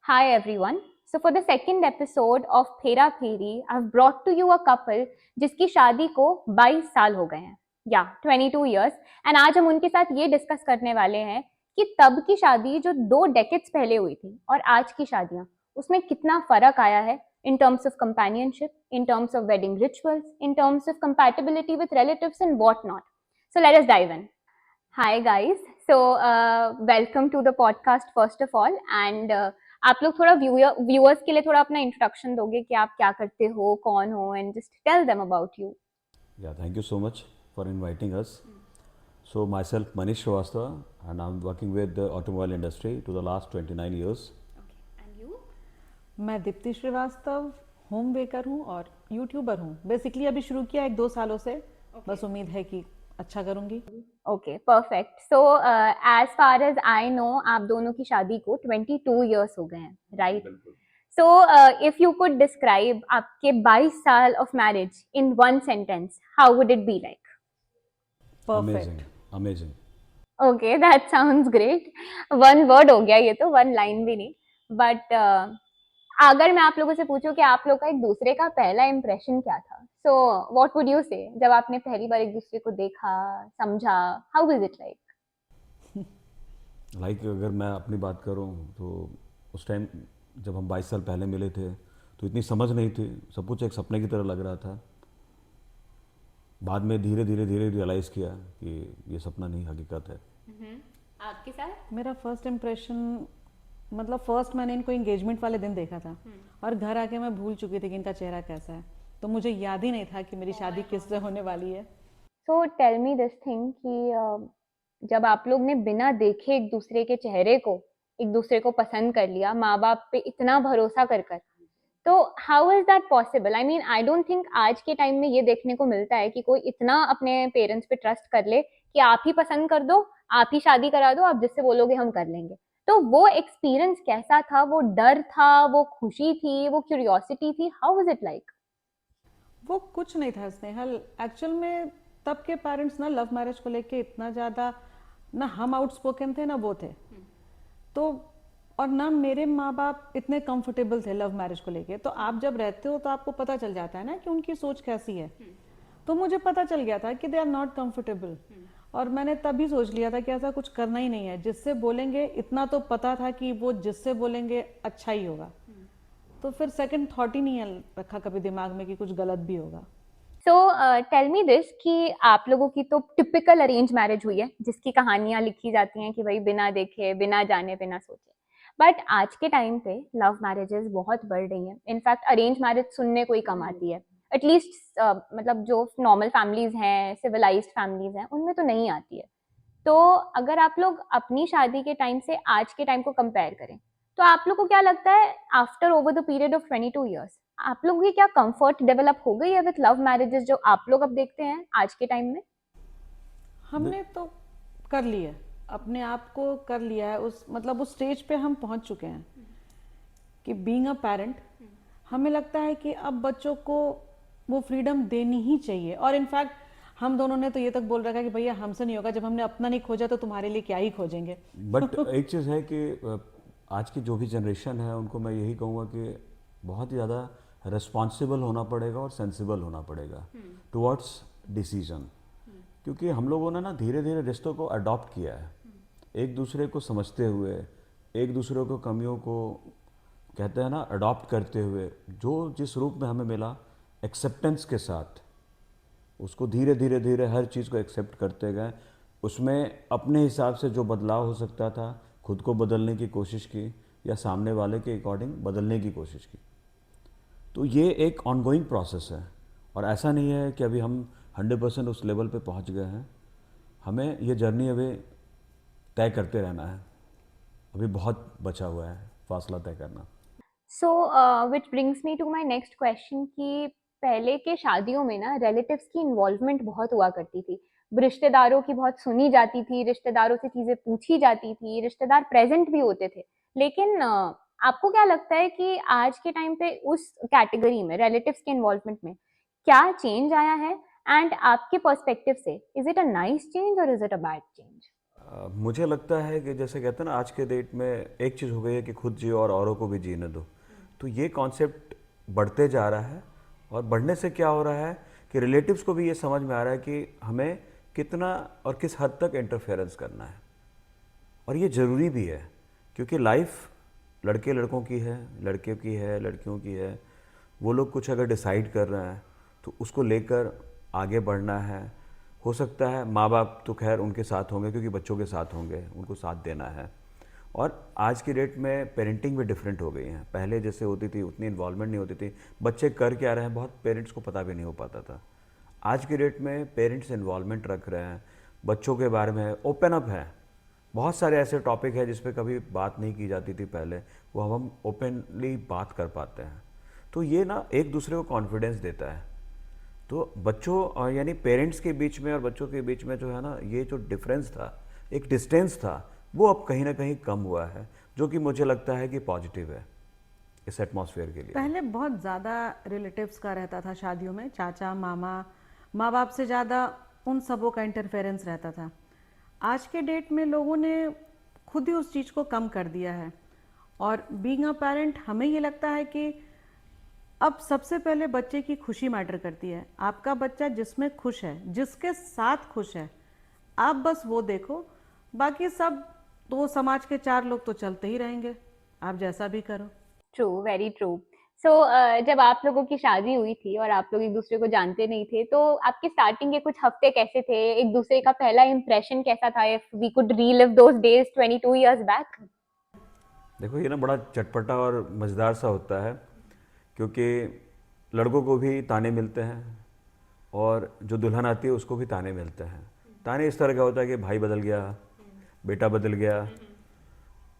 Hi everyone. So for the second episode of Phera Pheri, I've brought to you a couple जिसकी शादी को 22 साल हो गए हैं या 22 years एंड आज हम उनके साथ ये डिस्कस करने वाले हैं कि तब की शादी जो 2 decades पहले हुई थी और आज की शादियां उसमें कितना फर्क आया है in terms of companionship, in terms of wedding rituals, in terms of compatibility with relatives and whatnot. So let us dive in. Hi guys. So welcome to the podcast first of all and आप लोग थोड़ा viewers के लिए थोड़ा अपना introduction दोगे कि आप क्या करते हो, कौन हो and just tell them about you. Yeah, thank you so much for inviting us. So myself Manish Srivastava and I'm working with the automobile industry to the last 29 years. And you? मैं Deepti Srivastava home baker हूँ और YouTuber हूँ. Basically अभी शुरू किया 1-2 सालों से. बस उम्मीद है कि अच्छा करूँगी. Okay perfect. So as far as I know आप दोनों की शादी को 22 years हो गए हैं, right? So if you could describe आपके 22 साल of marriage in one sentence, how would it be like? Perfect. Amazing. Okay that sounds great. One word हो गया ये तो, वन लाइन भी नहीं. बट अगर मैं आप लोगों से पूछूं कि आप लोग का एक दूसरे का पहला इंप्रेशन क्या था, सो व्हाट वुड यू से जब आपने पहली बार एक दूसरे को देखा, समझा, how was it like? Like अगर मैं अपनी बात करूं तो उस टाइम जब हम 22 साल पहले मिले थे तो इतनी समझ नहीं थी, सब कुछ एक सपने की तरह लग रहा था. बाद में धीरे धीरे धीरे रियलाइज़ किया कि ये सपना नहीं हकीकत है. आपके साथ? मेरा फर्स्ट इम्प्रेशन मतलब फर्स्ट मैंने इनको एंगेजमेंट वाले दिन देखा था और घर आके मैं भूल चुकी थी कि इनका चेहरा कैसा है. तो मुझे याद ही नहीं था कि मेरी शादी किससे होने वाली है. So tell me this thing कि जब आप लोग ने बिना देखे एक दूसरे के चेहरे को, एक दूसरे को पसंद कर लिया, माँ बाप पे इतना भरोसा कर कर, तो how is that possible? I mean I don't think आज के टाइम में ये देखने को मिलता है कि कोई इतना अपने पेरेंट्स पे ट्रस्ट कर ले कि आप ही पसंद कर दो, आप ही शादी करा दो, आप जिससे बोलोगे हम कर लेंगे. तो वो एक्सपीरियंस कैसा था? वो डर था, वो खुशी थी, वो क्यूरियोसिटी थी, हाउ वाज इट लाइक? वो कुछ नहीं था स्नेहल. एक्चुअल में तब के पेरेंट्स ना लव मैरिज को लेके इतना ज़्यादा ना हम आउटस्पोकन थे ना वो थे. तो और ना मेरे माँ बाप इतने कंफर्टेबल थे लव मैरिज को लेके. तो आप जब रहते हो तो आपको पता चल जाता है ना कि उनकी सोच कैसी है. तो मुझे पता चल गया था कि दे आर नॉट कंफर्टेबल. और मैंने तभी सोच लिया था कि ऐसा कुछ करना ही नहीं है. जिससे बोलेंगे इतना तो पता था कि वो जिससे बोलेंगे अच्छा ही होगा. तो फिर सेकंड थॉट ही नहीं रखा कभी दिमाग में कि कुछ गलत भी होगा. सो टेल मी दिस कि आप लोगों की तो टिपिकल अरेंज मैरिज हुई है जिसकी कहानियां लिखी जाती हैं कि भाई बिना देखे, बिना जाने, बिना सोचे. बट आज के टाइम पे लव मैरिजेस बहुत बढ़ रही हैं. इनफैक्ट अरेंज मैरिज सुनने को ही कम आती है. एटलीस्ट मतलब जो नॉर्मल फैमिलीज हैं, सिविलाइज्ड फैमिलीज हैं, उनमें तो नहीं आती है. तो अगर आप लोग अपनी शादी के टाइम से आज के टाइम को कंपेयर करें, तो आप लोग को क्या लगता है after over the period of 22 years आप लोग की क्या कंफर्ट डेवलप हो गई है विद लव मैरिजेस जो आप लोग अब देखते हैं आज के टाइम में? हमने तो कर ली है. अपने आप को कर लिया है. उस मतलब उस स्टेज पे हम पहुंच चुके हैं कि बीइंग अ पेरेंट हमें लगता है कि अब बच्चों को वो फ्रीडम देनी ही चाहिए. और इनफैक्ट हम दोनों ने तो ये तक बोल रखा है कि भैया हमसे नहीं होगा. जब हमने अपना नहीं खोजा तो तुम्हारे लिए क्या ही खोजेंगे. बट एक चीज़ है कि आज की जो भी जनरेशन है उनको मैं यही कहूँगा कि बहुत ही ज़्यादा रिस्पॉन्सिबल होना पड़ेगा और सेंसिबल होना पड़ेगा टुवर्ड्स डिसीजन. क्योंकि हम लोगों ने ना धीरे धीरे रिश्तों को अडॉप्ट किया है, एक दूसरे को समझते हुए, एक दूसरे को कमियों को कहते हैं ना अडॉप्ट करते हुए, जो जिस रूप में हमें मिला एक्सेप्टेंस के साथ उसको धीरे धीरे धीरे हर चीज़ को एक्सेप्ट करते गए. उसमें अपने हिसाब से जो बदलाव हो सकता था खुद को बदलने की कोशिश की या सामने वाले के अकॉर्डिंग बदलने की कोशिश की. तो ये एक ऑनगोइंग प्रोसेस है और ऐसा नहीं है कि अभी हम 100% उस लेवल पे पहुंच गए हैं. हमें ये जर्नी अभी तय करते रहना है. अभी बहुत बचा हुआ है फासला तय करना. So which brings me to my next question कि पहले के शादियों में ना रिलेटिव्स की इन्वॉल्वमेंट बहुत हुआ करती थी. रिश्तेदारों की बहुत सुनी जाती थी, रिश्तेदारों से चीजें पूछी जाती थी, रिश्तेदार प्रेजेंट भी होते थे. लेकिन आपको क्या लगता है कि आज के टाइम पे उस कैटेगरी में रिलेटिव्स के इन्वॉल्वमेंट में क्या चेंज आया है? एंड आपके पर्सपेक्टिव से is it a nice change और is it a bad change? मुझे लगता है कि जैसे कहते हैं ना, आज के डेट में एक चीज़ हो गई है कि खुद जियो और औरों को भी जीने दो। तो ये कॉन्सेप्ट बढ़ते जा रहा है, और बढ़ने से क्या हो रहा है कि रिलेटिव्स को भी ये समझ में आ रहा है कि हमें कितना और किस हद तक इंटरफेरेंस करना है। और ये ज़रूरी भी है, क्योंकि लाइफ लड़के लड़कों की है, लड़के की है, लड़कियों की है। वो लोग कुछ अगर डिसाइड कर रहे हैं तो उसको लेकर आगे बढ़ना है। हो सकता है माँ बाप तो खैर उनके साथ होंगे, क्योंकि बच्चों के साथ होंगे, उनको साथ देना है। और आज की डेट में पेरेंटिंग भी डिफरेंट हो गई है। पहले जैसे होती थी उतनी इन्वॉल्वमेंट नहीं होती थी, बच्चे कर क्या रहे हैं बहुत पेरेंट्स को पता भी नहीं हो पाता था। आज की डेट में पेरेंट्स इन्वॉल्वमेंट रख रहे हैं, बच्चों के बारे में ओपन अप है। बहुत सारे ऐसे टॉपिक है जिस पे कभी बात नहीं की जाती थी पहले, वो हम ओपनली बात कर पाते हैं। तो ये ना एक दूसरे को कॉन्फिडेंस देता है। तो बच्चों और यानी पेरेंट्स के बीच में और बच्चों के बीच में जो है ना, ये जो डिफरेंस था, एक डिस्टेंस था, वो अब कहीं ना कहीं कम हुआ है, जो कि मुझे लगता है कि पॉजिटिव है इस एटमॉस्फेयर के लिए। पहले बहुत ज़्यादा रिलेटिव्स का रहता था शादियों में, चाचा मामा, माँ बाप से ज़्यादा उन सबों का इंटरफेरेंस रहता था। आज के डेट में लोगों ने खुद ही उस चीज़ को कम कर दिया है। और बीइंग अ पेरेंट हमें ये लगता है कि अब सबसे पहले बच्चे की खुशी मैटर करती है। आपका बच्चा जिसमें खुश है, जिसके साथ खुश है, आप बस वो देखो। बाकी सब तो समाज के चार लोग तो चलते ही रहेंगे, आप जैसा भी करो। True, very true. सो जब आप लोगों की शादी हुई थी और आप लोग एक दूसरे को जानते नहीं थे, तो आपके स्टार्टिंग के कुछ हफ्ते कैसे थे? एक दूसरे का पहला इंप्रेशन कैसा था? If we could relive those days 22 years back. देखो, ये ना बड़ा चटपटा और मज़ेदार सा होता है, क्योंकि लड़कों को भी ताने मिलते हैं और जो दुल्हन आती है उसको भी ताने मिलते हैं। ताने इस तरह का होता है कि भाई बदल गया, बेटा बदल गया,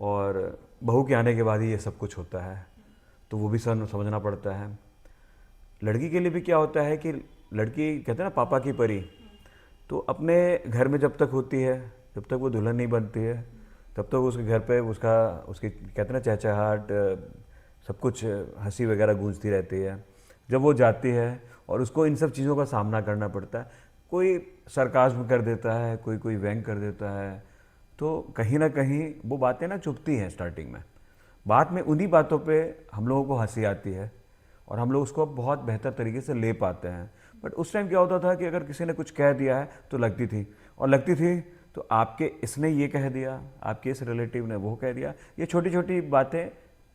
और बहू के आने के बाद ही ये सब कुछ होता है। तो वो भी समझना पड़ता है। लड़की के लिए भी क्या होता है कि लड़की कहते हैं ना पापा की परी, तो अपने घर में जब तक होती है, जब तक वो दुल्हन नहीं बनती है, तब तक उसके घर पे उसकी कहते हैं ना चहचहाट, सब कुछ हंसी वगैरह गूंजती रहती है। जब वो जाती है और उसको इन सब चीज़ों का सामना करना पड़ता है, कोई सरकाज़्म कर देता है, कोई व्यंग कर देता है, तो कहीं ना कहीं वो बातें ना चुभती हैं स्टार्टिंग में। बाद में उन्हीं बातों पे हम लोगों को हंसी आती है और हम लोग उसको बहुत बेहतर तरीके से ले पाते हैं। बट उस टाइम क्या होता था कि अगर किसी ने कुछ कह दिया है तो लगती थी तो आपके इसने ये कह दिया, आपके इस रिलेटिव ने वो कह दिया। ये छोटी छोटी बातें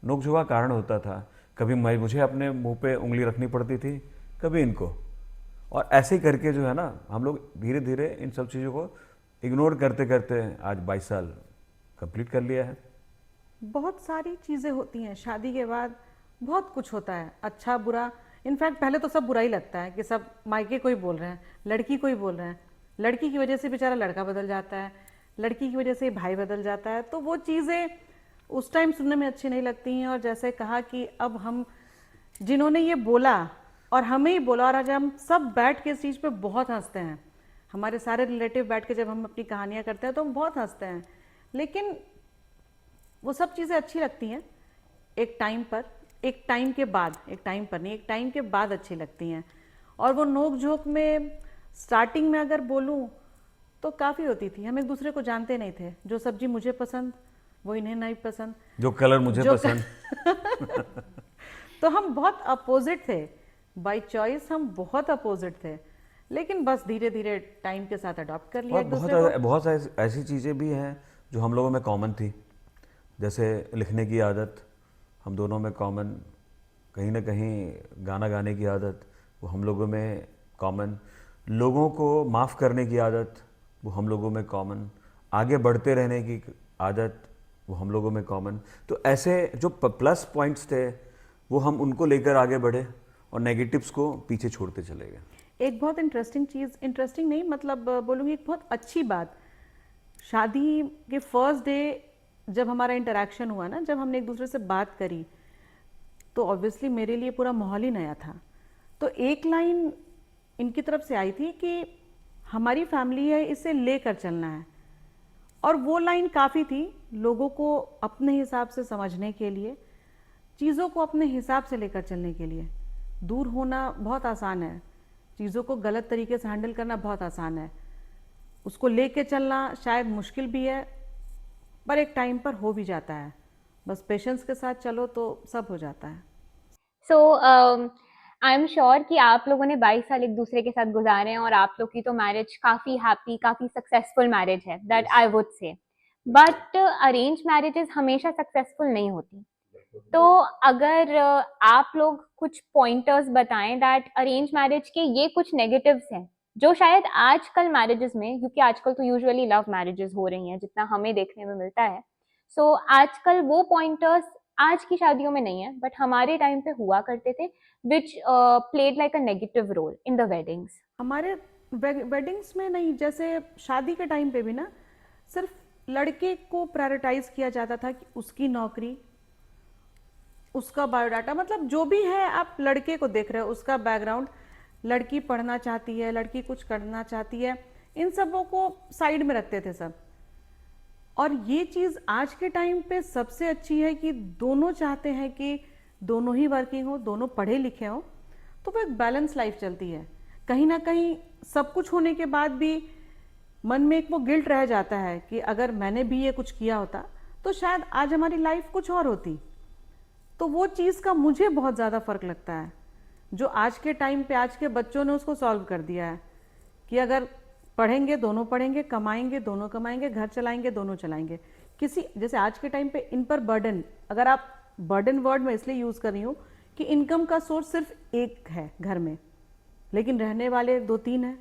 नोकझोंक का कारण होता था। कभी मुझे अपने मुंह पे उंगली रखनी पड़ती थी, कभी इनको, और ऐसे ही करके जो है ना हम लोग धीरे धीरे इन सब चीज़ों को इग्नोर करते करते आज 22 साल कंप्लीट कर लिया है। बहुत सारी चीज़ें होती हैं शादी के बाद, बहुत कुछ होता है, अच्छा बुरा। इनफैक्ट पहले तो सब बुरा ही लगता है कि सब मायके को ही बोल रहे हैं, लड़की को ही बोल रहे हैं। लड़की की वजह से बेचारा लड़का बदल जाता है, लड़की की वजह से भाई बदल जाता है। तो वो चीज़ें उस टाइम सुनने में अच्छी नहीं लगती हैं। और जैसे कहा कि अब हम, जिन्होंने ये बोला और हमें ही बोला, और आज हम सब बैठ के इस चीज़ पे बहुत हंसते हैं। हमारे सारे रिलेटिव बैठ के जब हम अपनी कहानियाँ करते हैं तो हम बहुत हंसते हैं। लेकिन वो सब चीज़ें अच्छी लगती हैं एक टाइम पर, एक टाइम के बाद, एक टाइम पर नहीं, एक टाइम के बाद अच्छी लगती हैं। और वो नोक झोंक में स्टार्टिंग में अगर बोलूं तो काफ़ी होती थी। हम एक दूसरे को जानते नहीं थे। जो सब्जी मुझे पसंद वो इन्हें नहीं पसंद, जो कलर मुझे पसंद तो हम बहुत अपोजिट थे। बाय चॉइस हम बहुत अपोजिट थे, लेकिन बस धीरे धीरे टाइम के साथ अडॉप्ट कर लिया और एक दूसरे को। बहुत ऐसी चीज़ें भी हैं जो हम लोगों में कॉमन थी। जैसे लिखने की आदत हम दोनों में कॉमन, कहीं ना कहीं गाना गाने की आदत वो हम लोगों में कॉमन, लोगों को माफ़ करने की आदत वो हम लोगों में कॉमन, आगे बढ़ते रहने की आदत वो हम लोगों में कॉमन। तो ऐसे जो प्लस पॉइंट्स थे वो हम उनको लेकर आगे बढ़े और नेगेटिव्स को पीछे छोड़ते चले गए। एक बहुत इंटरेस्टिंग चीज़, इंटरेस्टिंग नहीं मतलब बोलूँगी एक बहुत अच्छी बात, शादी के फर्स्ट डे जब हमारा इंटरेक्शन हुआ ना, जब हमने एक दूसरे से बात करी, तो ऑब्वियसली मेरे लिए पूरा माहौल ही नया था। तो एक लाइन इनकी तरफ से आई थी कि हमारी फैमिली है, इसे लेकर चलना है। और वो लाइन काफ़ी थी लोगों को अपने हिसाब से समझने के लिए, चीज़ों को अपने हिसाब से लेकर चलने के लिए। दूर होना बहुत आसान है, चीज़ों को गलत तरीके से हैंडल करना बहुत आसान है। उसको लेके चलना शायद मुश्किल भी है, पर एक टाइम पर हो भी जाता है। बस पेशेंस के साथ चलो तो सब हो जाता है। सो आई एम श्योर कि आप लोगों ने 22 साल एक दूसरे के साथ गुजारे हैं और आप लोग की तो मैरिज काफी हैप्पी, काफी सक्सेसफुल मैरिज है, that I would say. But arrange marriages हमेशा सक्सेसफुल नहीं होती। तो अगर आप लोग कुछ पॉइंटर्स बताएं दैट अरेंज मैरिज के ये कुछ नेगेटिव्स हैं जो शायद आजकल मैरिजेस में, क्योंकि आजकल तो यूजुअली लव मैरिजेस हो रही हैं जितना हमें देखने में मिलता है, सो आजकल वो पॉइंटर्स आज की शादियों में नहीं है बट हमारे टाइम पे हुआ करते थे, which played like a negative role in the weddings. हमारे वेडिंग्स में नहीं, जैसे शादी के टाइम पे भी ना सिर्फ लड़के को प्रायोरिटाइज किया जाता था कि उसकी नौकरी, उसका बायोडाटा, मतलब जो भी है आप लड़के को देख रहे हो, उसका बैकग्राउंड, लड़की पढ़ना चाहती है, लड़की कुछ करना चाहती है, इन सबों को साइड में रखते थे सब। और ये चीज़ आज के टाइम पे सबसे अच्छी है कि दोनों चाहते हैं कि दोनों ही वर्किंग हो, दोनों पढ़े लिखे हो, तो वो एक बैलेंस लाइफ चलती है। कहीं ना कहीं सब कुछ होने के बाद भी मन में एक वो गिल्ट रह जाता है कि अगर मैंने भी ये कुछ किया होता तो शायद आज हमारी लाइफ कुछ और होती। तो वो चीज़ का मुझे बहुत ज़्यादा फर्क लगता है, जो आज के टाइम पे आज के बच्चों ने उसको सॉल्व कर दिया है कि अगर पढ़ेंगे दोनों पढ़ेंगे, कमाएंगे दोनों कमाएंगे, घर चलाएंगे दोनों चलाएंगे। किसी जैसे आज के टाइम पे इन पर बर्डन, अगर आप बर्डन वर्ड में इसलिए यूज़ कर रही हूँ कि इनकम का सोर्स सिर्फ एक है घर में, लेकिन रहने वाले 2-3 हैं,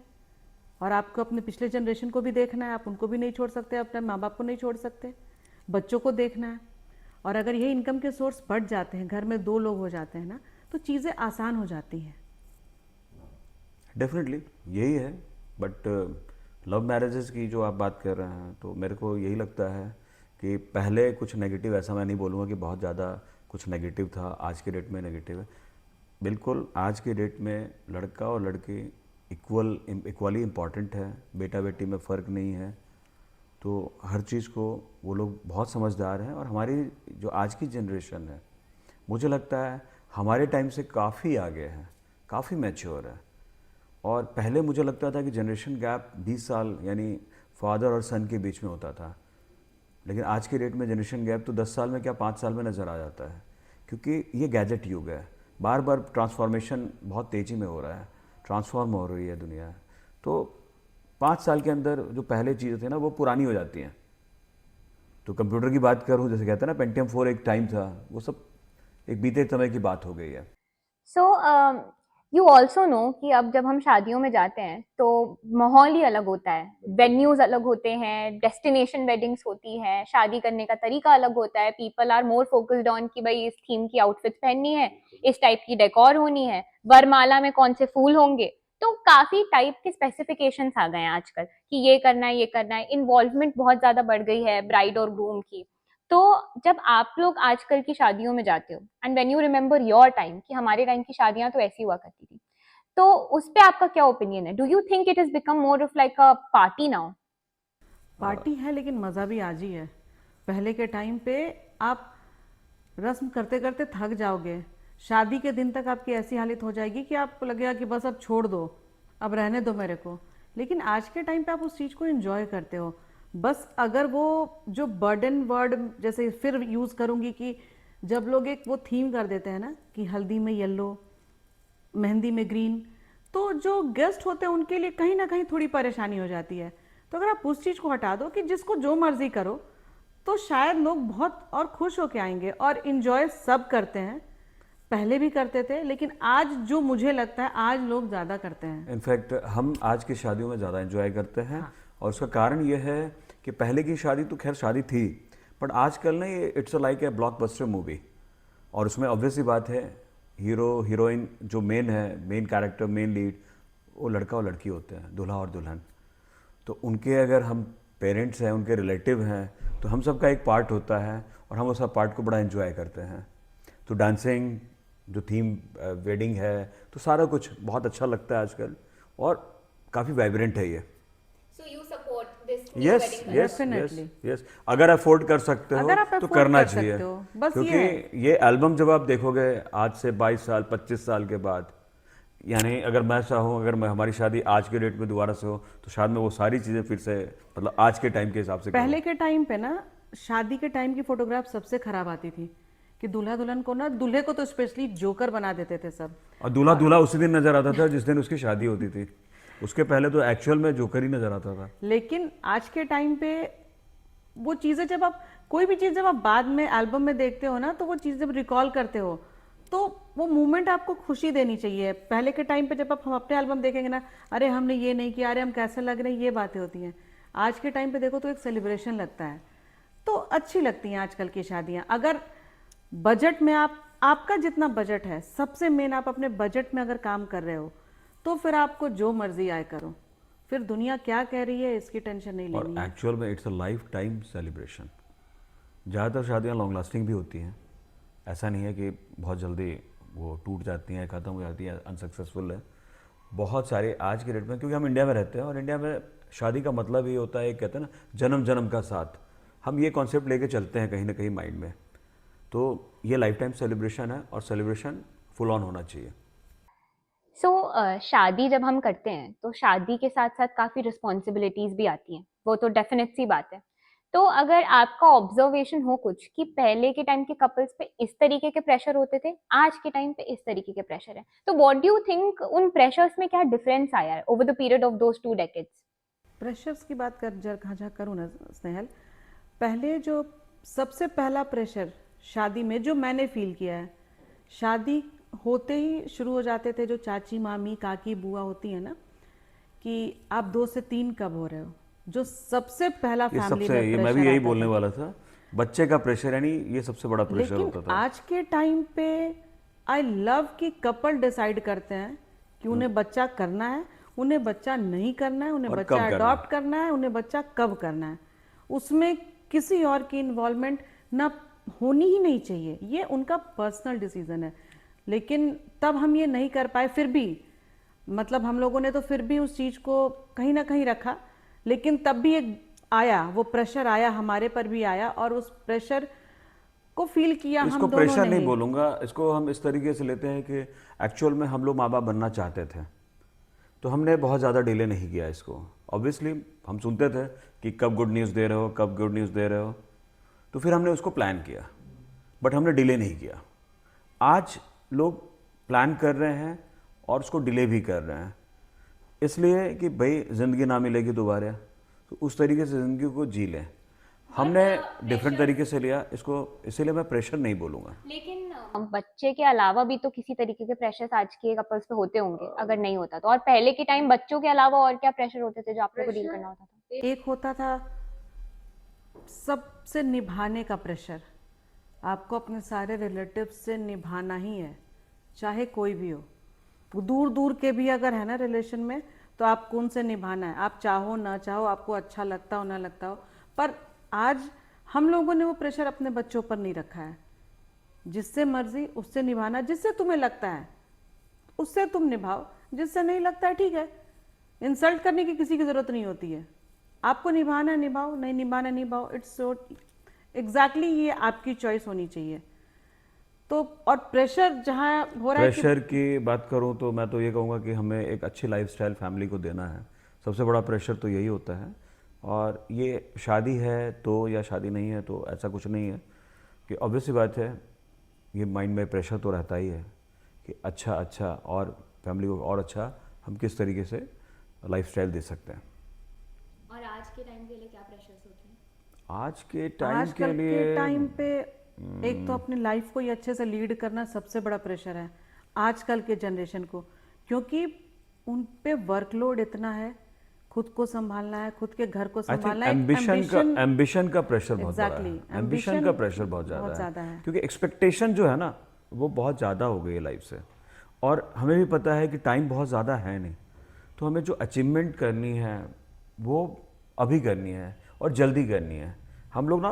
और आपको अपने पिछले जनरेशन को भी देखना है, आप उनको भी नहीं छोड़ सकते, अपने माँ बाप को नहीं छोड़ सकते, बच्चों को देखना है। और अगर ये इनकम के सोर्स बढ़ जाते हैं, घर में 2 लोग हो जाते हैं ना, तो चीज़ें आसान हो जाती हैं। डेफिनेटली यही है। बट लव मैरिजेस की जो आप बात कर रहे हैं, तो मेरे को यही लगता है कि पहले कुछ नेगेटिव, ऐसा मैं नहीं बोलूँगा कि बहुत ज़्यादा कुछ नेगेटिव था, आज के डेट में नेगेटिव है। बिल्कुल आज के डेट में लड़का और लड़की इक्वली इम्पॉर्टेंट है, बेटा बेटी में फ़र्क नहीं है। तो हर चीज़ को वो लोग बहुत समझदार हैं, और हमारी जो आज की जनरेशन है, मुझे लगता है हमारे टाइम से काफ़ी आगे है, काफ़ी मैच्योर है। और पहले मुझे लगता था कि जनरेशन गैप 20 साल यानी फादर और सन के बीच में होता था, लेकिन आज के डेट में जनरेशन गैप तो 10 साल में क्या 5 साल में नज़र आ जाता है, क्योंकि ये गैजेट युग है। बार बार ट्रांसफॉर्मेशन बहुत तेज़ी में हो रहा है, ट्रांसफॉर्म हो रही है दुनिया। तो 5 साल के अंदर जो पहले चीज़ें थी ना, वो पुरानी हो जाती हैं। तो कंप्यूटर की बात करूँ, जैसे कहते हैं ना पेंटियम 4 एक टाइम था, वो सब एक बीते समय की बात हो गई है। सो यू ऑल्सो नो कि अब जब हम शादियों में जाते हैं तो माहौल ही अलग होता है, वेन्यूज अलग होते हैं, डेस्टिनेशन वेडिंग्स होती हैं, शादी करने का तरीका अलग होता है। People are more focused on कि भाई इस थीम की आउटफिट पहननी है, इस टाइप की डेकोर होनी है, वरमाला में कौन से फूल होंगे। तो काफी टाइप के स्पेसिफिकेशंस आ गए हैं आजकल कि ये करना है, ये करना है। इन्वॉल्वमेंट बहुत ज्यादा बढ़ गई है ब्राइड और ग्रूम की। तो जब आप लोग आजकल की शादियों में जाते हो and when you remember your time कि हमारे टाइम की शादियां तो ऐसी हुआ करती थी, तो उस पे आपका क्या ओपिनियन है? Do you think it is become more of like a party now? Party है लेकिन मज़ा भी आज ही है। पहले के टाइम पे आप रस्म करते करते थक जाओगे, शादी के दिन तक आपकी ऐसी हालत हो जाएगी कि आपको लगेगा कि बस अब छोड़ दो, अब रहने दो मेरे को। लेकिन आज के टाइम पे आप उस चीज़ को एंजॉय करते हो। बस अगर वो जो बर्डन वर्ड जैसे फिर यूज़ करूँगी कि जब लोग एक वो थीम कर देते हैं ना कि हल्दी में येलो, मेहंदी में ग्रीन, तो जो गेस्ट होते हैं उनके लिए कहीं ना कहीं थोड़ी परेशानी हो जाती है। तो अगर आप उस चीज़ को हटा दो कि जिसको जो मर्जी करो, तो शायद लोग बहुत और खुश होके आएंगे। और इन्जॉय सब करते हैं, पहले भी करते थे, लेकिन आज जो मुझे लगता है आज लोग ज़्यादा करते हैं। इनफैक्ट हम आज की शादियों में ज़्यादा एंजॉय करते हैं। और उसका कारण ये है कि पहले की शादी तो खैर शादी थी, बट आजकल ना ये it's like a blockbuster movie. और उसमें ऑब्वियस सी बात है, हीरो हीरोइन जो मेन है, मेन कैरेक्टर, मेन लीड, वो लड़का और लड़की होते हैं, दूल्हा और दुल्हन। तो उनके अगर हम पेरेंट्स हैं, उनके रिलेटिव हैं, तो हम सबका एक पार्ट होता है और हम उस पार्ट को बड़ा एंजॉय करते हैं। तो डांसिंग, जो थीम वेडिंग है, तो सारा कुछ बहुत अच्छा लगता है आजकल, और काफ़ी वाइब्रेंट है ये। So you support this yes yes Definitely. Yes, अगर अफोर्ड कर सकते हो अगर आप तो afford करना कर चाहिए। सकते हो, बस ये क्योंकि ये एल्बम जब आप देखोगे आज से 22 साल 25 साल के बाद, यानी अगर मैं चाहूँ, अगर मैं हमारी शादी आज के डेट में दोबारा से हो तो शायद मैं वो सारी चीज़ें फिर से मतलब आज के टाइम के हिसाब से पहले के टाइम पे ना शादी के टाइम की फोटोग्राफ सबसे खराब आती थी कि दूल्हा दुल्हन को ना, दूल्हे को तो स्पेशली जोकर बना देते थे सब। और दूल्हा दूल्हा उसी दिन नजर आता था जिस दिन उसकी शादी होती थी, उसके पहले तो एक्चुअल में जोकर ही नजर आता था। लेकिन आज के टाइम पे वो चीज़ें जब आप कोई भी चीज़ जब आप बाद में एल्बम में देखते हो ना, तो वो चीज़ जब रिकॉल करते हो तो वो मोमेंट आपको खुशी देनी चाहिए। पहले के टाइम पे जब हम अपने एल्बम देखेंगे ना, अरे हमने ये नहीं किया, अरे हम कैसे लग रहे हैं, ये बातें होती हैं। आज के टाइम पे देखो तो एक सेलिब्रेशन लगता है, तो अच्छी लगती हैं आजकल की शादियाँ। अगर बजट में आपका जितना बजट है, सबसे मेन आप अपने बजट में अगर काम कर रहे हो तो फिर आपको जो मर्जी आए करो, फिर दुनिया क्या कह रही है इसकी टेंशन नहीं और लेनी है। एक्चुअल में it's a life time celebration. ज़्यादातर शादियाँ लॉन्ग लास्टिंग भी होती हैं, ऐसा नहीं है कि बहुत जल्दी वो टूट जाती हैं, ख़त्म हो जाती हैं, अनसक्सेसफुल है। बहुत सारे आज के डेट में, क्योंकि हम इंडिया में रहते हैं और इंडिया में शादी का मतलब ये होता है, कहते हैं ना जन्म जन्म का साथ, हम ये कॉन्सेप्ट लेके चलते हैं कहीं ना कहीं माइंड में। तो ये लाइफ टाइम सेलिब्रेशन है और सेलिब्रेशन फुल ऑन होना चाहिए। सो शादी जब हम करते हैं तो शादी के साथ साथ काफ़ी रिस्पॉन्सिबिलिटीज़ भी आती हैं, वो तो डेफिनेट सी बात है। तो अगर आपका ऑब्जर्वेशन हो कुछ कि पहले के टाइम के कपल्स पे इस तरीके के प्रेशर होते थे, आज के टाइम पे इस तरीके के प्रेशर है, तो व्हाट डू यू थिंक उन प्रेशर्स में क्या डिफरेंस आया है over the period of those 2 decades? Pressures की बात कर जहाँ करूँ ना स्नेहल, पहले जो सबसे पहला प्रेशर शादी में जो मैंने फील किया है, शादी होते ही शुरू हो जाते थे जो चाची मामी काकी बुआ होती है ना, कि आप 2 से 3 कब हो रहे हो, जो सबसे पहला ये फैमिली सबसे, में ये मैं भी प्रेशर यही आता बोलने था। वाला था, बच्चे का प्रेशर, यानी ये सबसे बड़ा प्रेशर लेकिन होता था। आज के टाइम पे आई लव कि कपल डिसाइड करते हैं कि उन्हें बच्चा करना है, उन्हें बच्चा नहीं करना है, उन्हें और बच्चा कब करना है। अडॉप्ट करना है, उन्हें बच्चा कब करना है। उसमें किसी और की इन्वॉल्वमेंट ना होनी ही नहीं चाहिए, ये उनका पर्सनल डिसीजन है। लेकिन तब हम ये नहीं कर पाए, फिर भी मतलब हम लोगों ने तो फिर भी उस चीज़ को कहीं ना कहीं रखा, लेकिन तब भी एक आया, वो प्रेशर आया, हमारे पर भी आया, और उस प्रेशर को फील किया इसको हम दोनों प्रेशर ने नहीं ही। बोलूँगा, इसको हम इस तरीके से लेते हैं कि एक्चुअल में हम लोग माँ बाप बनना चाहते थे, तो हमने बहुत ज़्यादा डिले नहीं किया इसको। ऑब्वियसली हम सुनते थे कि कब गुड न्यूज़ दे रहे हो, कब गुड न्यूज़ दे रहे हो, तो फिर हमने उसको प्लान किया, बट हमने डिले नहीं किया। आज लोग प्लान कर रहे हैं और उसको डिले भी कर रहे हैं, इसलिए कि भाई ज़िंदगी ना मिलेगी दोबारा, तो उस तरीके से ज़िंदगी को जी लें। हमने डिफरेंट तरीके से लिया इसको, इसीलिए मैं प्रेशर नहीं बोलूँगा। लेकिन बच्चे के अलावा भी तो किसी तरीके के प्रेशर्स आज के कपल्स पे होते होंगे, अगर नहीं होता तो। और पहले के टाइम बच्चों के अलावा और क्या प्रेशर होते थे जो आप लोगों को डील करना होता था? एक होता था सबसे निभाने का प्रेशर, आपको अपने सारे रिलेटिव्स से निभाना ही है, चाहे कोई भी हो, दूर दूर के भी अगर है ना रिलेशन में, तो आपको उनसे निभाना है, आप चाहो ना चाहो, आपको अच्छा लगता हो ना लगता हो। पर आज हम लोगों ने वो प्रेशर अपने बच्चों पर नहीं रखा है, जिससे मर्जी उससे निभाना, जिससे तुम्हें लगता है उससे तुम निभाओ, जिससे नहीं लगता है ठीक है। इंसल्ट करने की किसी की जरूरत नहीं होती है, आपको निभाना है निभाओ, नहीं निभाना निभाओ, इट्स सो एग्जैक्टली ये आपकी चॉइस होनी चाहिए। तो और प्रेशर जहाँ हो रहा है कि प्रेशर की बात करूं तो मैं तो ये कहूँगा कि हमें एक अच्छी लाइफस्टाइल फैमिली को देना है, सबसे बड़ा प्रेशर तो यही होता है। और ये शादी है तो या शादी नहीं है तो ऐसा कुछ नहीं है, कि ऑब्वियस सी बात है, ये माइंड में प्रेशर तो रहता ही है कि अच्छा और फैमिली को और अच्छा हम किस तरीके से लाइफस्टाइल दे सकते हैं। और आज के टाइम के लिए क्या प्रेशर्स होते हैं? आज के टाइम के आजकल लिए के टाइम पे एक तो अपनी लाइफ को ही अच्छे से लीड करना सबसे बड़ा प्रेशर है आजकल के जनरेशन को, क्योंकि उन पे वर्कलोड इतना है, खुद को संभालना है, खुद के घर को आई थिंक संभालना है। एम्बिशन का प्रेशर बहुत बड़ा है। Exactly, एम्बिशन का ambition प्रेशर बहुत बहुत ज़्यादा ज़्यादा है, है। क्योंकि एक्सपेक्टेशन जो है ना वो बहुत ज़्यादा हो गई है लाइफ से, और हमें भी पता है कि टाइम बहुत ज़्यादा है नहीं, तो हमें जो अचीवमेंट करनी है वो अभी करनी है और जल्दी करनी है। हम लोग ना,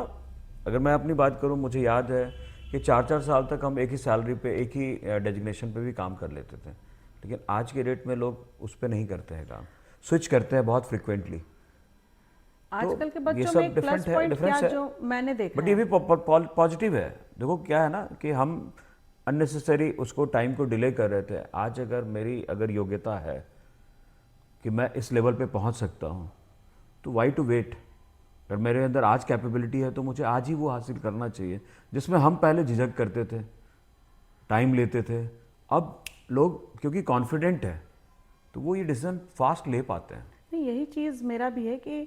अगर मैं अपनी बात करूं, मुझे याद है कि 4-4 साल तक हम एक ही सैलरी पे, एक ही डेजिग्नेशन पे भी काम कर लेते थे, लेकिन आज के डेट में लोग उस पर नहीं करते हैं काम, स्विच करते हैं बहुत फ्रिक्वेंटली। आजकल के ये बच्चों सब में एक प्लस डिफरेंट है, पॉइंट क्या डिफरेंस है, जो मैंने देखा बट ये है, भी पॉजिटिव है। देखो क्या है ना कि हम अननेसेसरी उसको टाइम को डिले कर रहे थे। आज अगर योग्यता है कि मैं इस लेवल पे पहुंच सकता हूं, तो वाई टू वेट। अगर मेरे अंदर आज कैपेबिलिटी है तो मुझे आज ही वो हासिल करना चाहिए, जिसमें हम पहले झिझक करते थे, टाइम लेते थे। अब लोग क्योंकि कॉन्फिडेंट है तो वो ये डिसीजन फास्ट ले पाते हैं। नहीं, यही चीज़ मेरा भी है कि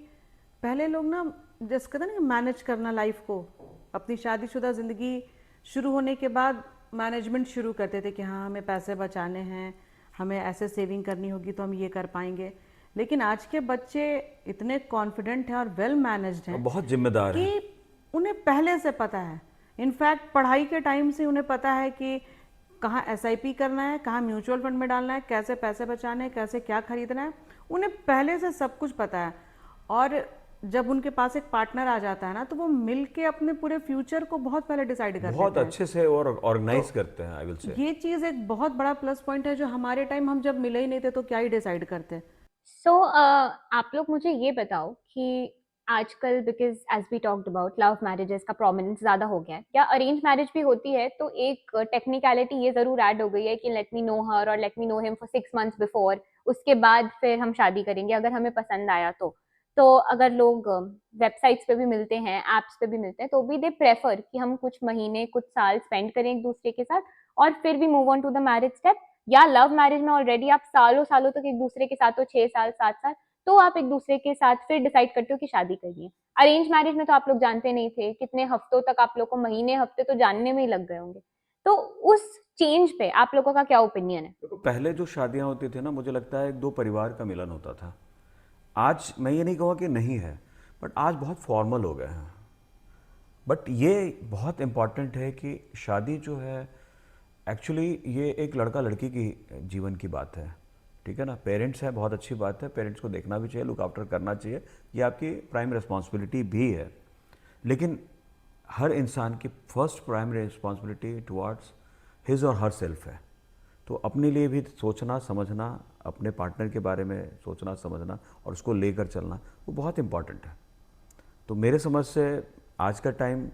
पहले लोग ना, जैसे कहते हैं ना, मैनेज करना लाइफ को, अपनी शादीशुदा ज़िंदगी शुरू होने के बाद मैनेजमेंट शुरू करते थे कि हाँ हमें पैसे बचाने हैं, हमें ऐसे सेविंग करनी होगी तो हम ये कर पाएंगे। लेकिन आज के बच्चे इतने कॉन्फिडेंट हैं और वेल मैनेज्ड और हैं बहुत जिम्मेदार है। कि उन्हें पहले से पता है। इनफैक्ट पढ़ाई के टाइम से उन्हें पता है कि कहाँ एसआईपी करना है, कहाँ म्यूचुअल फंड में डालना है, कैसे पैसे बचाने हैं, कैसे क्या खरीदना है, उन्हें पहले से सब कुछ पता है। और जब उनके पास एक पार्टनर आ जाता है ना, तो वो मिलके अपने पूरे फ्यूचर को बहुत पहले डिसाइड कर बहुत लेते हैं। अच्छे से और ऑर्गेनाइज करते हैं, आई विल से। ये चीज़ एक बहुत बड़ा प्लस पॉइंट है, जो हमारे टाइम हम जब मिले ही नहीं थे तो क्या ही डिसाइड करते। सो आप लोग मुझे ये बताओ कि आजकल because as we talked about love marriages का प्रोमिनेंस ज़्यादा हो गया है, या अरेंज मैरिज भी होती है तो एक टेक्निकलिटी ये ज़रूर ऐड हो गई है कि लेट मी नो हर और let me know him for 6 months before, उसके बाद फिर हम शादी करेंगे अगर हमें पसंद आया तो अगर लोग वेबसाइट्स पे भी मिलते हैं, एप्स पे भी मिलते हैं, तो भी दे प्रेफर कि हम कुछ महीने कुछ साल स्पेंड करें एक दूसरे के साथ और फिर भी move on to the marriage step. या लव मैरिज में ऑलरेडी आप सालों सालों तक एक दूसरे के साथ हो, 6 साल 7 साल, तो आप एक दूसरे के साथ फिर डिसाइड करते हो कि शादी करनी है। अरेंज मैरिज में तो आप लोग जानते नहीं थे, कितने हफ्तों तक, आप लोग को महीने हफ्ते तो जानने में ही लग गए होंगे। तो उस चेंज पे आप लोगों का क्या ओपिनियन है? देखो, पहले जो शादियां होती थी ना, मुझे लगता है एक दो परिवार का मिलन होता था। आज मैं ये नहीं कहूँगा कि नहीं है, बट आज बहुत फॉर्मल हो गए हैं। बट ये बहुत इम्पॉर्टेंट है कि शादी जो है, एक्चुअली ये एक लड़का लड़की की जीवन की बात है, ठीक है ना। पेरेंट्स हैं, बहुत अच्छी बात है, पेरेंट्स को देखना भी चाहिए, लुक आफ्टर करना चाहिए, ये आपकी प्राइम रिस्पॉन्सिबिलिटी भी है। लेकिन हर इंसान की first primary responsibility towards his और हर सेल्फ है। तो अपने लिए भी सोचना समझना, अपने पार्टनर के बारे में सोचना समझना और उसको लेकर चलना, वो बहुत इम्पॉर्टेंट है। तो मेरे समझ से आज का टाइम,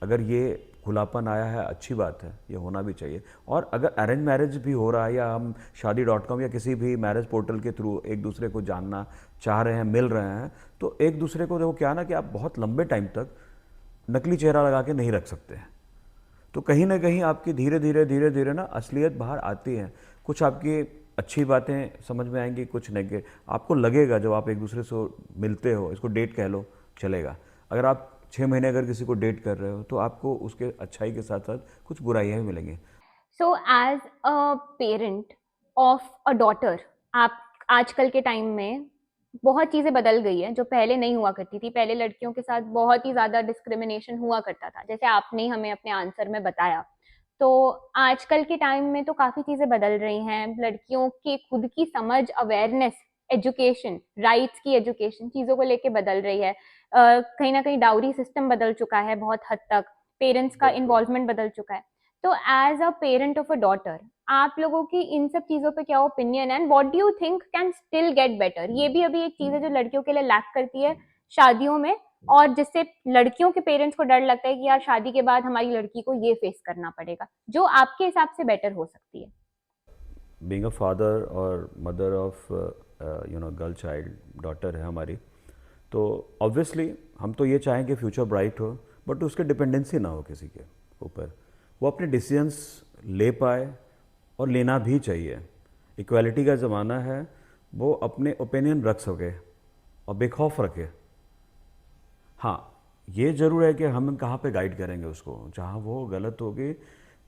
अगर ये खुलापन आया है, अच्छी बात है, ये होना भी चाहिए। और अगर अरेंज मैरिज भी हो रहा है, या हम शादी.com या किसी भी मैरिज पोर्टल के थ्रू एक दूसरे को जानना चाह रहे हैं, मिल रहे हैं, तो एक दूसरे को देखो क्या ना कि आप बहुत लंबे टाइम तक नकली चेहरा लगा के नहीं रख सकते हैं। तो कहीं ना कहीं आपकी धीरे धीरे ना असलियत बाहर आती है। कुछ आपकी अच्छी बातें समझ में आएंगी, कुछ नेगेटिव आपको लगेगा जब आप एक दूसरे से मिलते हो। इसको डेट कह लो, चलेगा। अगर आप 6 महीने अगर किसी को डेट कर रहे हो तो आपको उसके अच्छाई के साथ साथ कुछ बुराइयां भी मिलेंगी। So as a parent of a daughter, आप आजकल के टाइम में बहुत चीजें बदल गई है जो पहले नहीं हुआ करती थी। पहले लड़कियों के साथ बहुत ही ज्यादा डिस्क्रिमिनेशन हुआ करता था, जैसे आपने ही हमें अपने आंसर में बताया। तो आजकल के टाइम में तो काफी चीजें बदल रही हैं। लड़कियों की खुद की समझ, अवेयरनेस, एजुकेशन, राइट्स की एजुकेशन, चीजों को लेके बदल रही है। कहीं ना कहीं डाउरी सिस्टम बदल चुका है बहुत हद तक, पेरेंट्स का इन्वॉल्वमेंट बदल चुका है। तो as a parent of a daughter, आप लोगों की इन सब चीजों पे क्या ओपिनियन है, and what do you think can still get better? ये भी अभी एक चीज है जो लड़कियों के लिए लैक करती है शादियों में, और जिससे लड़कियों के पेरेंट्स को डर लगता है कि यार शादी के बाद हमारी लड़की को ये फेस करना पड़ेगा, जो आपके हिसाब से बेटर हो सकती है। बीइंग अ फादर और mother of girl child, daughter है हमारी, तो ऑब्वियसली हम तो ये चाहेंगे फ्यूचर ब्राइट हो, बट उसके डिपेंडेंसी ना हो किसी के ऊपर। वो अपने डिसीजंस ले पाए, और लेना भी चाहिए। इक्वालिटी का ज़माना है, वो अपने ओपिनियन रख सके और बेखौफ रखे। हाँ, ये ज़रूर है कि हम कहाँ पे गाइड करेंगे उसको, जहाँ वो गलत होगी।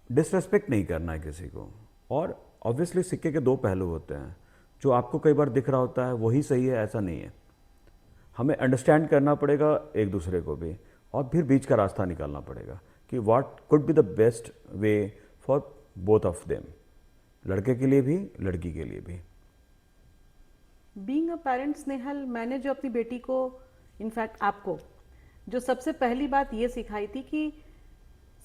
डिसरेस्पेक्ट नहीं करना है किसी को। और ऑब्वियसली सिक्के के दो पहलू होते हैं, जो आपको कई बार दिख रहा होता है वही सही है, ऐसा नहीं है। हमें अंडरस्टैंड करना पड़ेगा एक दूसरे को भी, और फिर बीच का रास्ता निकालना पड़ेगा कि what could be the best way for both of them, लड़के के लिए भी लड़की के लिए भी। बीइंग अ पेरेंट स्नेहल, मैंने जो अपनी बेटी को, इनफैक्ट आपको, जो सबसे पहली बात ये सिखाई थी कि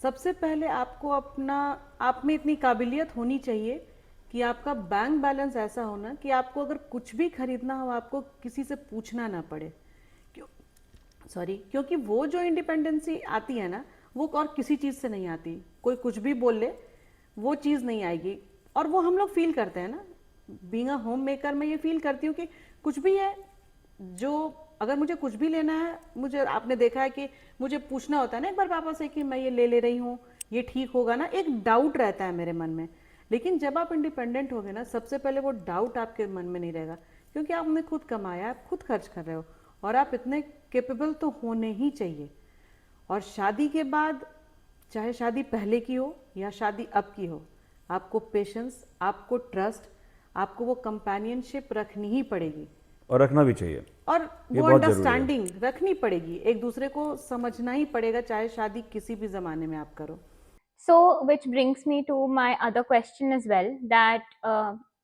सबसे पहले आपको अपना, आप में इतनी काबिलियत होनी चाहिए कि आपका बैंक बैलेंस ऐसा होना कि आपको अगर कुछ भी खरीदना हो आपको किसी से पूछना ना पड़े। क्योंकि वो जो इंडिपेंडेंसी आती है ना, वो और किसी चीज़ से नहीं आती। कोई कुछ भी बोल ले, वो चीज़ नहीं आएगी। और वो हम लोग फील करते हैं ना, बीइंग अ होम मेकर मैं ये फील करती हूँ कि कुछ भी है जो, अगर मुझे कुछ भी लेना है, मुझे आपने देखा है कि मुझे पूछना होता है ना एक बार पापा से कि मैं ये ले रही हूँ, ये ठीक होगा ना, एक डाउट रहता है मेरे मन में। लेकिन जब आप इंडिपेंडेंट हो गए ना, सबसे पहले वो डाउट आपके मन में नहीं रहेगा, क्योंकि आपने खुद कमाया, आप खुद खर्च कर रहे हो, और आप इतने कैपेबल तो होने ही चाहिए। और शादी के बाद, चाहे शादी पहले की हो या शादी अब की हो, आपको पेशेंस, आपको ट्रस्ट, आपको वो कंपेनियनशिप रखनी ही पड़ेगी, और रखना भी चाहिए, और ये वो बहुत जरूरी है। अंडरस्टैंडिंग रखनी पड़ेगी, एक दूसरे को समझना ही पड़ेगा, चाहे शादी किसी भी ज़माने में आप करो। So, which brings me to my other question as well, that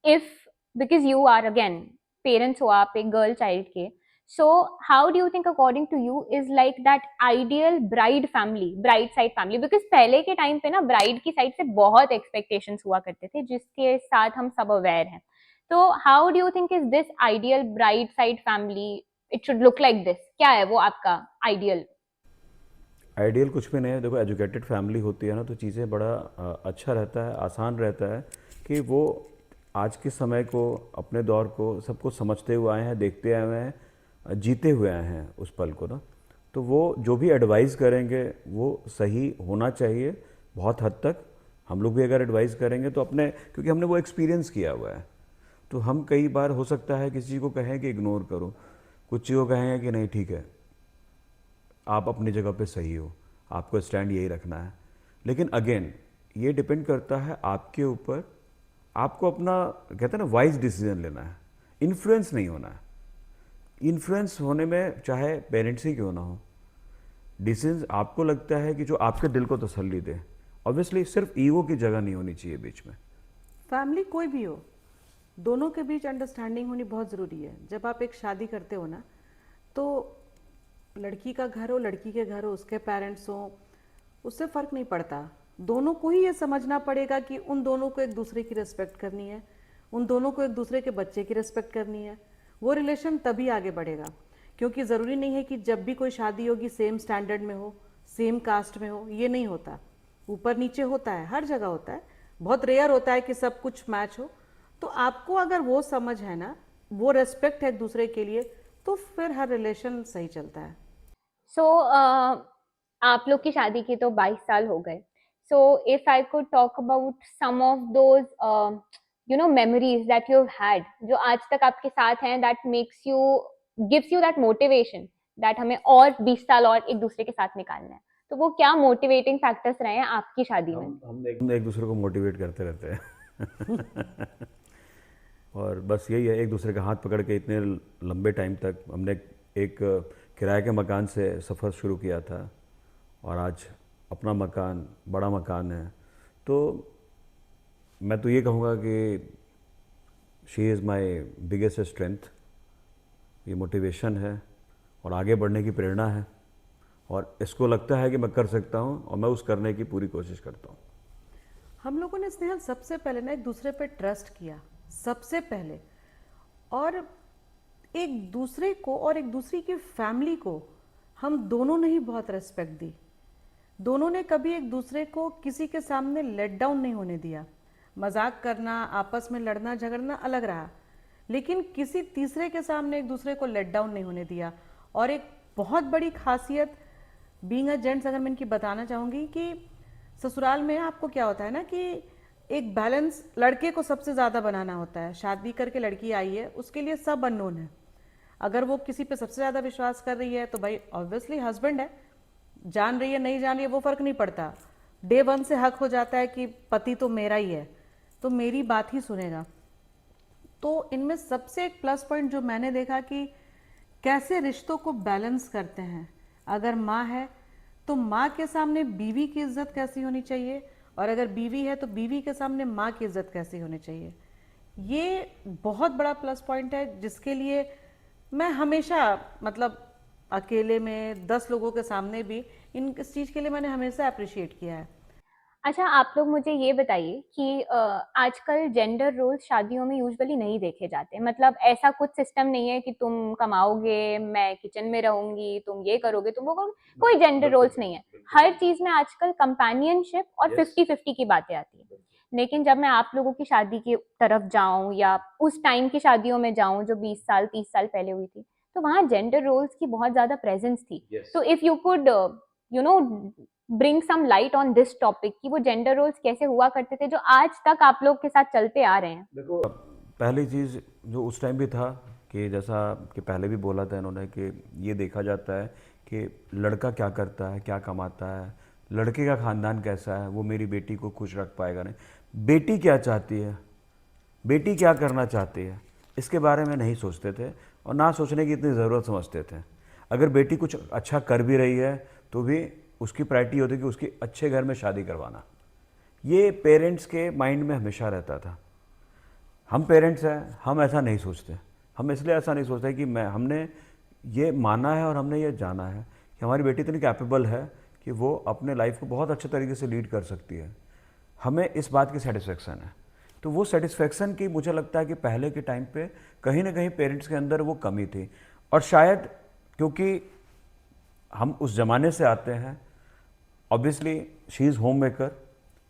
if, because you are again parents हो आप एक girl child के, so how do you think according to you is like that ideal bride family, bride side family? Because पहले के time पे ना bride की side से बहुत expectations हुआ करते थे जिसके साथ हम सब aware हैं. तो how do you think is this ideal bride side family? It should look like this. क्या है वो आपका ideal? आइडियल कुछ भी नहीं है। देखो, एजुकेटेड फैमिली होती है ना तो चीज़ें बड़ा अच्छा रहता है, आसान रहता है कि वो आज के समय को, अपने दौर को, सबको समझते हुए आए हैं, देखते आए हैं, जीते हुए आए हैं उस पल को ना। तो वो जो भी एडवाइस करेंगे वो सही होना चाहिए बहुत हद तक। हम लोग भी अगर एडवाइस करेंगे तो अपने, क्योंकि हमने वो एक्सपीरियंस किया हुआ है, तो हम कई बार हो सकता है किसी चीज़ को कहें कि इग्नोर करो, कुछ चीज़ों को कहेंगे कि नहीं ठीक है, आप अपनी जगह पे सही हो, आपको स्टैंड यही रखना है। लेकिन अगेन ये डिपेंड करता है आपके ऊपर, आपको अपना कहते हैं ना वाइज डिसीजन लेना है, इन्फ्लुएंस नहीं होना है। इन्फ्लुएंस होने में चाहे पेरेंट्स ही क्यों ना हो, डिसीजन आपको लगता है कि जो आपके दिल को तसल्ली दे। ऑब्वियसली सिर्फ ईगो की जगह नहीं होनी चाहिए बीच में। फैमिली कोई भी हो, दोनों के बीच अंडरस्टैंडिंग होनी बहुत ज़रूरी है। जब आप एक शादी करते हो ना, तो लड़की का घर हो, लड़की के घर हो, उसके पेरेंट्स हो, उससे फ़र्क नहीं पड़ता। दोनों को ही ये समझना पड़ेगा कि उन दोनों को एक दूसरे की रिस्पेक्ट करनी है, उन दोनों को एक दूसरे के बच्चे की रिस्पेक्ट करनी है। वो रिलेशन तभी आगे बढ़ेगा, क्योंकि ज़रूरी नहीं है कि जब भी कोई शादी होगी सेम स्टैंडर्ड में हो, सेम कास्ट में हो, ये नहीं होता। ऊपर नीचे होता है, हर जगह होता है, बहुत रेयर होता है कि सब कुछ मैच हो। तो आपको अगर वो समझ है ना, वो रेस्पेक्ट है एक दूसरे के लिए, तो फिर हर रिलेशन सही चलता है। सो आप लोग की शादी की तो 22 साल हो गए. So if I could talk about some of those memories that you have had, जो आज तक आपके साथ हैं, that makes you, gives you that motivation that हमें और 20 साल और एक दूसरे के साथ निकालना है, तो वो क्या मोटिवेटिंग फैक्टर्स रहे हैं आपकी शादी में? हम एक दूसरे को मोटिवेट करते रहते हैं और बस यही है, एक दूसरे का हाथ पकड़ के इतने लंबे टाइम तक हमने एक किराए के मकान से सफ़र शुरू किया था और आज अपना मकान, बड़ा मकान है। तो मैं तो ये कहूँगा कि she is my biggest strength. ये मोटिवेशन है और आगे बढ़ने की प्रेरणा है, और इसको लगता है कि मैं कर सकता हूँ और मैं उस करने की पूरी कोशिश करता हूँ। हम लोगों ने स्नेहल सबसे पहले ना एक दूसरे पे ट्रस्ट किया, सबसे पहले, और एक दूसरे को और एक दूसरी की फैमिली को हम दोनों ने ही बहुत रेस्पेक्ट दी। दोनों ने कभी एक दूसरे को किसी के सामने लेट डाउन नहीं होने दिया। मजाक करना, आपस में लड़ना झगड़ना अलग रहा, लेकिन किसी तीसरे के सामने एक दूसरे को लेट डाउन नहीं होने दिया। और एक बहुत बड़ी खासियत बीइंग अ जेंट्स अगर मैं इनकी बताना चाहूँगी कि ससुराल में आपको क्या होता है ना कि एक बैलेंस लड़के को सबसे ज़्यादा बनाना होता है। शादी करके लड़की आई है, उसके लिए सब अननोन है। अगर वो किसी पे सबसे ज़्यादा विश्वास कर रही है तो भाई ऑब्वियसली हस्बैंड है, जान रही है नहीं जान रही है वो फ़र्क नहीं पड़ता, डे वन से हक हो जाता है कि पति तो मेरा ही है, तो मेरी बात ही सुनेगा। तो इनमें सबसे एक प्लस पॉइंट जो मैंने देखा कि कैसे रिश्तों को बैलेंस करते हैं। अगर माँ है तो माँ के सामने बीवी की इज्जत कैसी होनी चाहिए, और अगर बीवी है तो बीवी के सामने माँ की इज्जत कैसी होनी चाहिए। ये बहुत बड़ा प्लस पॉइंट है जिसके लिए मैं हमेशा, मतलब अकेले में 10 लोगों के सामने भी इस चीज़ के लिए मैंने हमेशा अप्रिशिएट किया है। अच्छा, आप लोग मुझे ये बताइए कि आजकल जेंडर रोल्स शादियों में यूजुअली नहीं देखे जाते। मतलब ऐसा कुछ सिस्टम नहीं है कि तुम कमाओगे, मैं किचन में रहूंगी, तुम ये करोगे, तुम वो करोगे, कोई जेंडर रोल्स नहीं है। हर चीज में आजकल कंपेनियनशिप और 50-50 की बातें आती है। लेकिन जब मैं आप लोगों की शादी की तरफ जाऊं या उस टाइम की शादियों में जाऊं जो 20 साल 30 साल पहले हुई थी, तो वहाँ जेंडर रोल्स की बहुत ज्यादा प्रेजेंस थी. तो if you could you know bring some light on this topic कि वो जेंडर रोल्स कैसे हुआ करते थे जो आज तक आप लोग के साथ चलते आ रहे हैं. देखो, पहली चीज़ जो उस टाइम भी था कि जैसा कि पहले भी बोला था इन्होंने कि ये देखा जाता है कि लड़का क्या करता है, क्या कमाता है, लड़के का ख़ानदान कैसा है, वो मेरी बेटी को खुश रख पाएगा नहीं, बेटी क्या चाहती है, बेटी क्या करना चाहती है, इसके बारे में नहीं सोचते थे और ना सोचने की इतनी ज़रूरत समझते थे. अगर बेटी कुछ अच्छा कर भी रही है तो भी उसकी प्रायोरिटी होती कि उसकी अच्छे घर में शादी करवाना. ये पेरेंट्स के माइंड में हमेशा रहता था. हम पेरेंट्स हैं, हम ऐसा नहीं सोचते. हम इसलिए ऐसा नहीं सोचते कि हमने ये माना है और हमने ये जाना है कि हमारी बेटी इतनी कैपेबल है कि वो अपने लाइफ को बहुत अच्छे तरीके से लीड कर सकती है. हमें इस बात की सेटिस्फेक्शन है. तो वो सेटिस्फेक्शन की मुझे लगता है कि पहले के टाइम पे कहीं ना कहीं पेरेंट्स के अंदर वो कमी थी. और शायद क्योंकि हम उस ज़माने से आते हैं, obviously she is home maker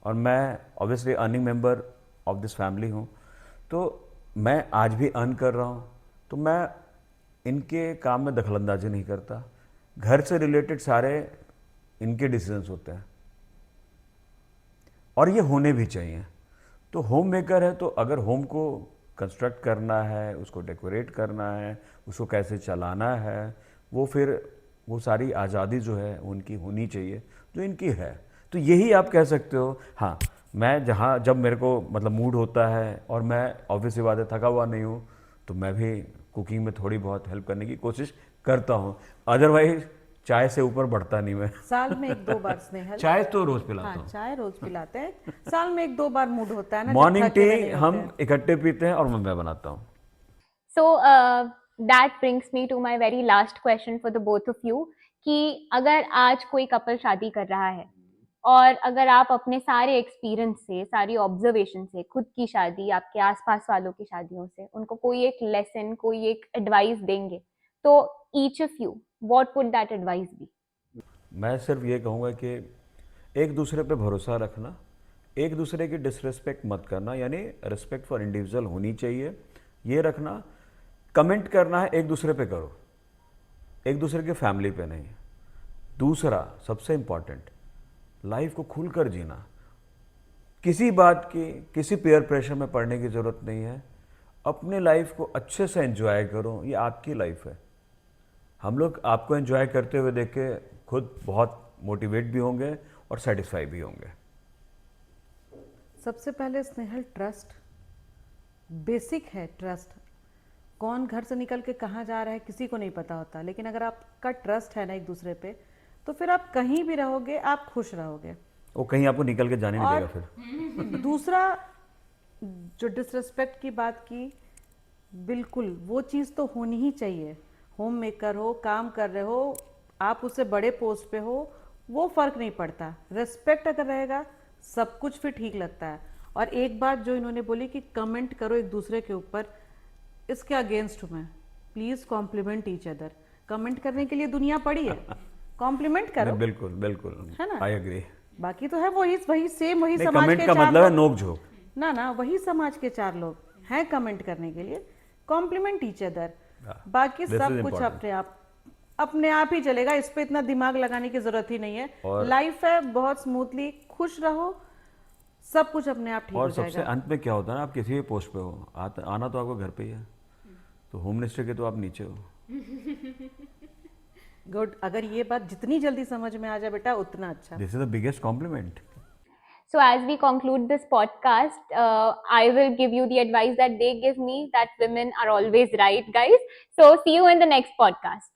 और मैं obviously earning member of this family हूँ, तो मैं आज भी अर्न कर रहा हूँ, तो मैं इनके काम में दखलंदाजी नहीं करता. घर से रिलेटेड सारे इनके डिसीजंस होते हैं और ये होने भी चाहिए. तो होम मेकर है, तो अगर होम को कंस्ट्रक्ट करना है, उसको डेकोरेट करना है, उसको कैसे चलाना है, वो फिर वो सारी आज़ादी जो है उनकी होनी चाहिए जो इनकी है. तो यही आप कह सकते हो. हाँ, मैं जब मेरे को मतलब मूड होता है और मैं ऑब्वियसली बात है थका हुआ नहीं हूँ, तो मैं भी कुकिंग में थोड़ी बहुत हेल्प करने की कोशिश करता हूँ. अदरवाइज चाय से ऊपर बढ़ता नहीं मैं. साल में 1-2 बार स्नेहल. चाय तो रोज पिलाता हाँ, हूँ. चाय रोज पिलाते हैं. साल में 1-2 बार मूड होता है ना, जब मॉर्निंग थके हुए टी नहीं हम होते हैं. इकट्ठे पीते हैं और मैं बनाता हूँ. So that brings me to my very last question for the both of you कि अगर आज कोई कपल शादी कर रहा है और अगर आप अपने सारे एक्सपीरियंस से, सारी ऑब्जर्वेशन से, खुद की शादी, आपके आसपास वालों की शादियों से उनको कोई एक लेसन, कोई एक एडवाइस देंगे, तो each of you what would that advice be? मैं सिर्फ ये कहूँगा कि एक दूसरे पे भरोसा रखना, एक दूसरे की डिसरिस्पेक्ट मत करना, यानी रिस्पेक्ट फॉर इंडिविजुअल होनी चाहिए, ये रखना. कमेंट करना है एक दूसरे पे करो, एक दूसरे के फैमिली पे नहीं. दूसरा सबसे इम्पॉर्टेंट, लाइफ को खुलकर जीना. किसी बात की, किसी पेयर प्रेशर में पड़ने की ज़रूरत नहीं है. अपने लाइफ को अच्छे से एंजॉय करो, ये आपकी लाइफ है. हम लोग आपको एंजॉय करते हुए देख के खुद बहुत मोटिवेट भी होंगे और सेटिस्फाई भी होंगे. सबसे पहले स्नेहल, ट्रस्ट बेसिक है. ट्रस्ट, कौन घर से निकल के कहाँ जा रहा है किसी को नहीं पता होता, लेकिन अगर आपका ट्रस्ट है ना एक दूसरे पे, तो फिर आप कहीं भी रहोगे आप खुश रहोगे. वो कहीं आपको निकल के जाने नहीं देगा फिर. दूसरा, जो डिसरिस्पेक्ट की बात की, बिल्कुल वो चीज़ तो होनी ही चाहिए. होम मेकर हो, काम कर रहे हो, आप उससे बड़े पोस्ट पे हो, वो फर्क नहीं पड़ता. रिस्पेक्ट अगर रहेगा सब कुछ फिर ठीक लगता है. और एक बात जो इन्होंने बोली कि कमेंट करो एक दूसरे के ऊपर, इसके अगेंस्ट हूँ मैं. Please compliment each other. Comment करने के लिए दुनिया पड़ी है, कॉम्प्लीमेंट करो. बिल्कुल बिल्कुल, है ना? I agree. बाकी तो है वही सेम वही समाज कमेंट के का 4 मतलब है लोग. नोक झोंक. ना वही समाज के 4 लोग हैं कमेंट करने के लिए. Compliment each other. बाकी this सब is कुछ important. अपने आप ही चलेगा. इस पे इतना दिमाग लगाने की जरूरत ही नहीं है. लाइफ है, बहुत स्मूथली खुश रहो, सब कुछ अपने आप ठीक हो और जाएगा. सबसे अंत में क्या होता है ना, आप किसी भी पोस्ट पे हो, आना तो आपको घर पे ही है, तो होम मिनिस्टर के तो आप नीचे हो. गुड. अगर ये बात जितनी जल्दी समझ में आ जाए बेटा उतना अच्छा. This is the biggest complement. So as we conclude this podcast, I will give you the advice that they give me, that women are always right, guys. So see you in the next podcast.